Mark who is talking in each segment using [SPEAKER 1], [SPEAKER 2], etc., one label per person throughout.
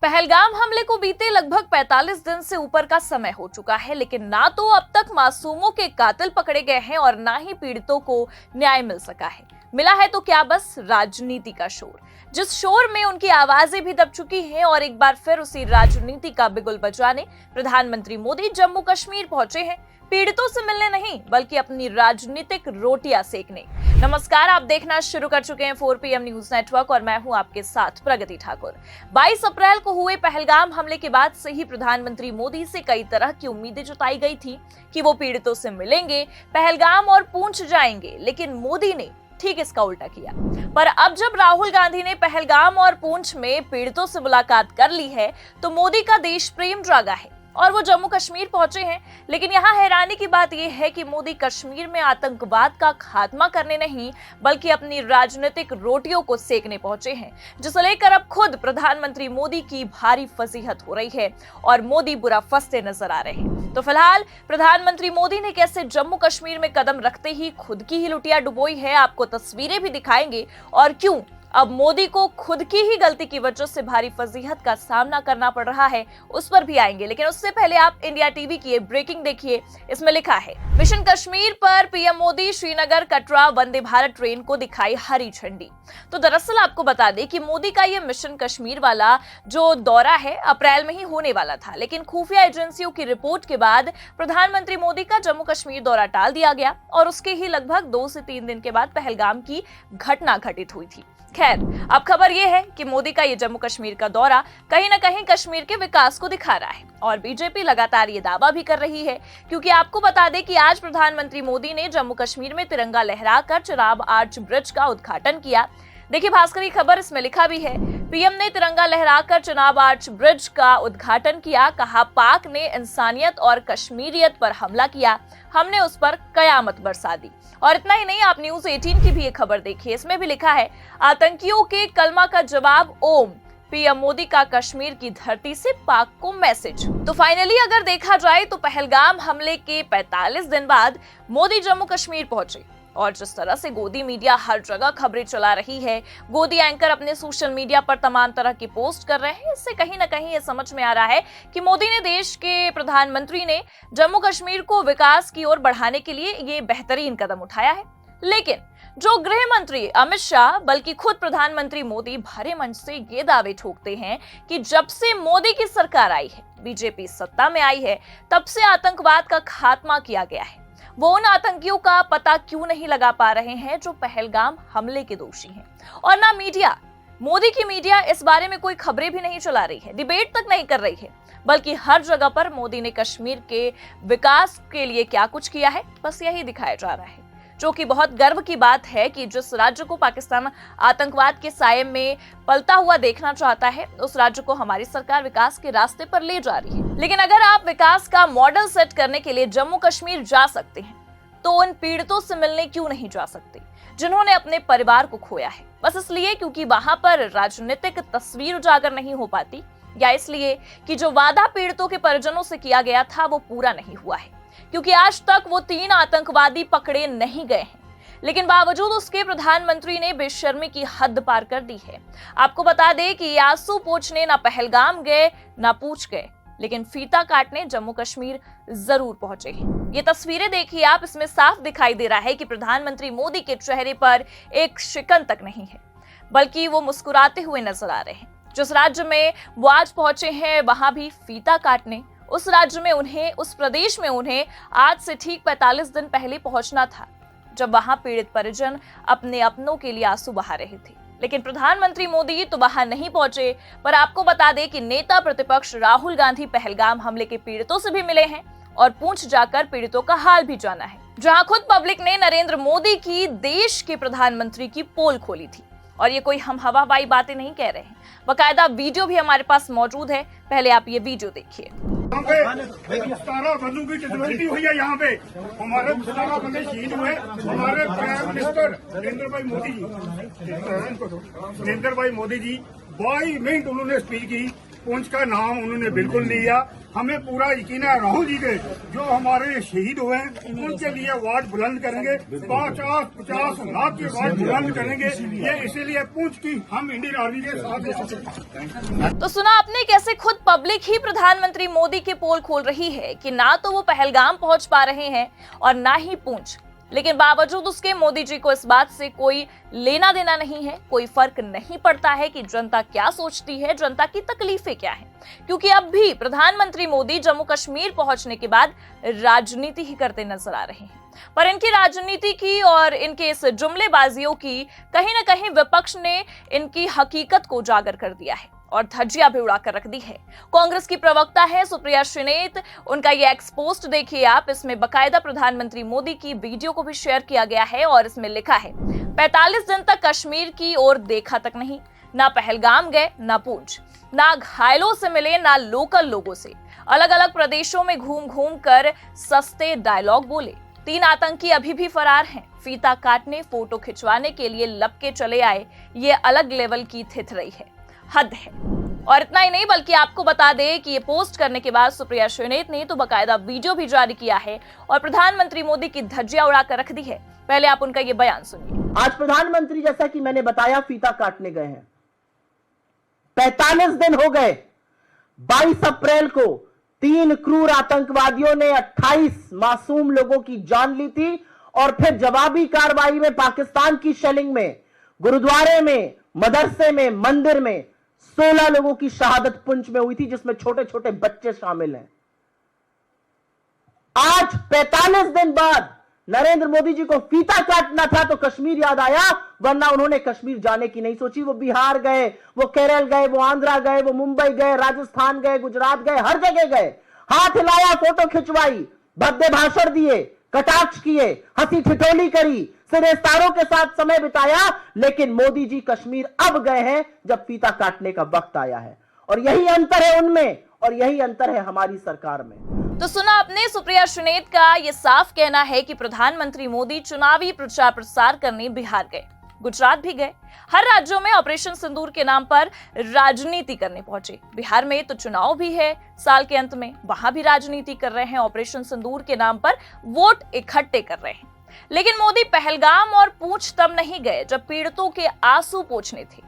[SPEAKER 1] पहलगाम हमले को बीते लगभग 45 दिन से ऊपर का समय हो चुका है, लेकिन ना तो अब तक मासूमों के कातिल पकड़े गए हैं और ना ही पीड़ितों को न्याय मिल सका है। मिला है तो क्या बस राजनीति का शोर, जिस शोर में उनकी आवाजें भी दब चुकी हैं। और एक बार फिर उसी राजनीति का बिगुल बजाने प्रधानमंत्री मोदी जम्मू कश्मीर पहुंचे हैं, पीड़ितों से मिलने नहीं बल्कि अपनी राजनीतिक रोटियां सेकने। नमस्कार, आप देखना शुरू कर चुके हैं 4 PM न्यूज नेटवर्क और मैं हूं आपके साथ प्रगति ठाकुर। 22 अप्रैल को हुए पहलगाम हमले के बाद से ही प्रधानमंत्री मोदी से कई तरह की उम्मीदें जताई गई थी कि वो पीड़ितों से मिलेंगे, पहलगाम और पूंछ जाएंगे, लेकिन मोदी ने ठीक इसका उल्टा किया। पर अब जब राहुल गांधी ने पहलगाम और पूंछ में पीड़ितों से मुलाकात कर ली है तो मोदी का देश प्रेम जागा है और वो जम्मू कश्मीर पहुंचे हैं। लेकिन यहाँ हैरानी की बात यह है कि मोदी कश्मीर में आतंकवाद का खात्मा करने नहीं बल्कि अपनी राजनीतिक रोटियों को सेकने पहुंचे हैं, जिसे लेकर अब खुद प्रधानमंत्री मोदी की भारी फजीहत हो रही है और मोदी बुरा फंसते नजर आ रहे हैं। तो फिलहाल प्रधानमंत्री मोदी ने कैसे जम्मू कश्मीर में कदम रखते ही खुद की ही लुटिया डुबोई है, आपको तस्वीरें भी दिखाएंगे और क्यों अब मोदी को खुद की ही गलती की वजह से भारी फजीहत का सामना करना पड़ रहा है, उस पर भी आएंगे। लेकिन उससे पहले आप इंडिया टीवी की ब्रेकिंग देखिए। इसमें लिखा है, मिशन कश्मीर पर पीएम मोदी श्रीनगर कटरा वंदे भारत ट्रेन को दिखाई हरी झंडी। तो दरअसल आपको बता दें कि मोदी का ये मिशन कश्मीर वाला जो दौरा है अप्रैल में ही होने वाला था, लेकिन खुफिया एजेंसियों की रिपोर्ट के बाद प्रधानमंत्री मोदी का जम्मू कश्मीर दौरा टाल दिया गया और उसके ही लगभग 2 से 3 दिन के बाद पहलगाम की घटना घटित हुई थी। खैर, अब खबर यह है कि मोदी का ये जम्मू कश्मीर का दौरा कहीं न कहीं कश्मीर के विकास को दिखा रहा है और बीजेपी लगातार ये दावा भी कर रही है, क्योंकि आपको बता दें कि आज प्रधानमंत्री मोदी ने जम्मू कश्मीर में तिरंगा लहराकर चिनाब आर्च ब्रिज का उद्घाटन किया। देखिए भास्कर की खबर, इसमें लिखा भी है, पीएम ने तिरंगा लहराकर चिनाब आर्च ब्रिज का उद्घाटन किया। कहा, पाक ने इंसानियत और कश्मीरियत पर हमला किया, हमने उस पर कयामत बरसा दी। और इतना ही नहीं, आप न्यूज 18 की भी एक खबर देखिए, इसमें भी लिखा है, आतंकियों के कलमा का जवाब ओम, पीएम मोदी का कश्मीर की धरती से पाक को मैसेज। तो फाइनली अगर देखा जाए तो पहलगाम हमले के 45 दिन बाद मोदी जम्मू कश्मीर पहुंचे और जिस तरह से गोदी मीडिया हर जगह खबरें चला रही है, गोदी एंकर अपने सोशल मीडिया पर तमाम तरह की पोस्ट कर रहे हैं, इससे कहीं ना कहीं ये समझ में आ रहा है कि मोदी ने, देश के प्रधानमंत्री ने जम्मू कश्मीर को विकास की ओर बढ़ाने के लिए ये बेहतरीन कदम उठाया है। लेकिन जो गृह मंत्री अमित शाह बल्कि खुद प्रधानमंत्री मोदी भरे मन से ये दावे ठोकते हैं कि जब से मोदी की सरकार आई है, बीजेपी सत्ता में आई है, तब से आतंकवाद का खात्मा किया गया है। वो उन आतंकियों का पता क्यों नहीं लगा पा रहे हैं जो पहलगाम हमले के दोषी हैं। और ना मीडिया, मोदी की मीडिया इस बारे में कोई खबरें भी नहीं चला रही है, डिबेट तक नहीं कर रही है, बल्कि हर जगह पर मोदी ने कश्मीर के विकास के लिए क्या कुछ किया है बस यही दिखाया जा रहा है, जो कि बहुत गर्व की बात है कि जिस राज्य को पाकिस्तान आतंकवाद के साये में पलता हुआ देखना चाहता है, उस राज्य को हमारी सरकार विकास के रास्ते पर ले जा रही है। लेकिन अगर आप विकास का मॉडल सेट करने के लिए जम्मू कश्मीर जा सकते हैं तो उन पीड़ितों से मिलने क्यों नहीं जा सकते जिन्होंने अपने परिवार को खोया है? बस इसलिए क्योंकि वहां पर राजनीतिक तस्वीर उजागर नहीं हो पाती, या इसलिए कि जो वादा पीड़ितों के परिजनों से किया गया था वो पूरा नहीं हुआ है? क्योंकि आज तक वो 3 आतंकवादी पकड़े नहीं गए हैं, लेकिन बावजूद उसके प्रधानमंत्री ने बेशर्मी की हद पार कर दी है। आपको बता दें कि आंसू पोंछने ना पहलगाम गए ना पूंछ गए, लेकिन फीता काटने जम्मू कश्मीर जरूर पहुंचे हैं। ये तस्वीरें देखिए आप, इसमें साफ दिखाई दे रहा है कि प्रधानमंत्री मोदी के चेहरे पर एक शिकन तक नहीं है, बल्कि वो मुस्कुराते हुए नजर आ रहे हैं। जिस राज्य में वो आज पहुंचे हैं वहां भी फीता काटने, उस राज्य में उन्हें, उस प्रदेश में उन्हें आज से ठीक 45 दिन पहले पहुंचना था, जब वहां पीड़ित परिजन अपने अपनों के लिए आंसू बहा रहे थे। लेकिन प्रधानमंत्री मोदी तो वहां नहीं पहुंचे। पर आपको बता दें कि नेता प्रतिपक्ष राहुल गांधी पहलगाम हमले के पीड़ितों से भी मिले हैं और पूंछ जाकर पीड़ितों का हाल भी जाना है, जहां खुद पब्लिक ने नरेंद्र मोदी की देश के प्रधानमंत्री की पोल खोली थी। और ये कोई हम हवाबाई बातें नहीं कह रहे हैं, बकायदा वीडियो भी हमारे पास मौजूद है, पहले आप ये वीडियो देखिए।
[SPEAKER 2] यहाँ पे 17 बंदों की कैजुअलिटी हुई है। यहाँ पे हमारे 17 बंदे शहीद हुए। हमारे प्राइम मिनिस्टर नरेंद्र भाई मोदी जी 22 मिनट उन्होंने स्पीच की पुंछ का नाम उन्होंने बिल्कुल नहीं लिया। हमें पूरा यकीन है राहुल जी के जो हमारे शहीद हुए हैं उनके लिए आवाज बुलंद करेंगे, 50 लाख की आवाज बुलंद करेंगे। ये इसीलिए पुंछ की हम इंडियन आर्मी के साथ।
[SPEAKER 1] तो सुना आपने कैसे खुद पब्लिक ही प्रधानमंत्री मोदी के पोल खोल रही है कि ना तो वो पहलगाम पहुंच पा रहे हैं और ना ही पुंछ, लेकिन बावजूद उसके मोदी जी को इस बात से कोई लेना देना नहीं है। कोई फर्क नहीं पड़ता है कि जनता क्या सोचती है, जनता की तकलीफें क्या हैं, क्योंकि अब भी प्रधानमंत्री मोदी जम्मू कश्मीर पहुंचने के बाद राजनीति ही करते नजर आ रहे हैं। पर इनकी राजनीति की और इनके इस जुमलेबाजियों की कहीं ना कहीं विपक्ष ने इनकी हकीकत को उजागर कर दिया है और धज्जियां भी उड़ाकर रख दी है। कांग्रेस की प्रवक्ता है सुप्रिया श्रीनेत, उनका ये एक्सपोस्ट देखिए आप। इसमें बकायदा प्रधानमंत्री मोदी की वीडियो को भी शेयर किया गया है और इसमें लिखा है 45 दिन तक कश्मीर की ओर देखा तक नहीं, ना पहलगाम गए ना पूंछ, ना घायलों से मिले ना लोकल लोगों से, अलग अलग प्रदेशों में घूम घूम कर सस्ते डायलॉग बोले, 3 आतंकी अभी भी फरार हैं, फीता काटने फोटो खिंचवाने के लिए लपके चले आए, ये अलग लेवल की थिथरई है, हद है। और इतना ही नहीं बल्कि आपको बता दें कि ये पोस्ट करने के बाद सुप्रिया श्रीनेत ने तो बकायदा वीडियो भी जारी किया है और प्रधानमंत्री मोदी की धज्जियां उड़ाकर रख दी है। पहले आप उनका ये बयान सुनिए।
[SPEAKER 3] आज प्रधानमंत्री जैसा कि मैंने बताया फीता काटने गए हैं। 45 दिन हो गए। 22 अप्रैल को 3 क्रूर आतंकवादियों ने 28 मासूम लोगों की जान ली थी और फिर जवाबी कार्रवाई में पाकिस्तान की शेलिंग में गुरुद्वारे में, मदरसे में, मंदिर में 16 लोगों की शहादत पुंछ में हुई थी, जिसमें छोटे छोटे बच्चे शामिल हैं। आज 45 दिन बाद नरेंद्र मोदी जी को फीता काटना था तो कश्मीर याद आया, वरना उन्होंने कश्मीर जाने की नहीं सोची। वो बिहार गए, वो केरल गए, वो आंध्रा गए, वो मुंबई गए, राजस्थान गए, गुजरात गए, हर जगह गए, हाथ हिलाया, फोटो खिंचवाई, भद्दे भाषण दिए, कटाक्ष किए, हंसी ठिठोली करी, सिरेस्तारों के साथ समय बिताया, लेकिन मोदी जी कश्मीर अब गए हैं जब फीता काटने का वक्त आया है। और यही अंतर है उनमें और यही अंतर है हमारी सरकार में।
[SPEAKER 1] तो सुना आपने सुप्रिया श्रीनेत का ये साफ कहना है कि प्रधानमंत्री मोदी चुनावी प्रचार प्रसार करने बिहार गए, गुजरात भी गए, हर राज्यों में ऑपरेशन सिंदूर के नाम पर राजनीति करने पहुंचे। बिहार में तो चुनाव भी है साल के अंत में, वहां भी राजनीति कर रहे हैं, ऑपरेशन सिंदूर के नाम पर वोट इकट्ठे कर रहे हैं। लेकिन मोदी पहलगाम और पूंछ तब नहीं गए जब पीड़ितों के आंसू पोंछने थे,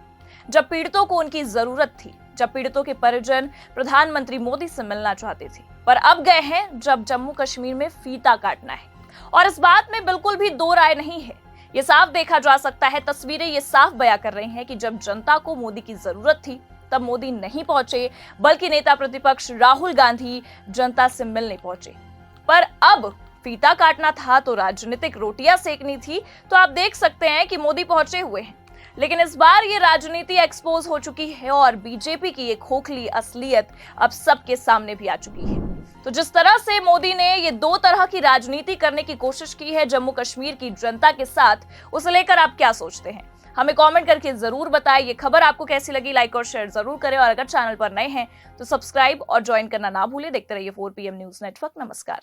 [SPEAKER 1] जब पीड़ितों को उनकी जरूरत थी, जब पीड़ितों के परिजन प्रधानमंत्री मोदी से मिलना चाहते थे। पर अब गए हैं जब जम्मू कश्मीर में फीता काटना है। और इस बात में बिल्कुल भी दो राय नहीं है, ये साफ देखा जा सकता है। तस्वीरें ये साफ बयां कर रही हैं कि जब जनता को मोदी की जरूरत थी तब मोदी नहीं पहुंचे, बल्कि नेता प्रतिपक्ष राहुल गांधी जनता से मिलने पहुंचे। पर अब फीता काटना था तो राजनीतिक रोटियां सेकनी थी, तो आप देख सकते हैं कि मोदी पहुंचे हुए हैं। लेकिन इस बार ये राजनीति एक्सपोज हो चुकी है और बीजेपी की ये खोखली असलियत अब सबके सामने भी आ चुकी है। तो जिस तरह से मोदी ने ये 2 तरह की राजनीति करने की कोशिश की है जम्मू कश्मीर की जनता के साथ, उसे लेकर आप क्या सोचते हैं? हमें कमेंट करके जरूर बताएं। ये खबर आपको कैसी लगी, लाइक और शेयर जरूर करें और अगर चैनल पर नए हैं तो सब्सक्राइब और ज्वाइन करना ना भूलें। देखते रहिए 4 PM न्यूज नेटवर्क। नमस्कार।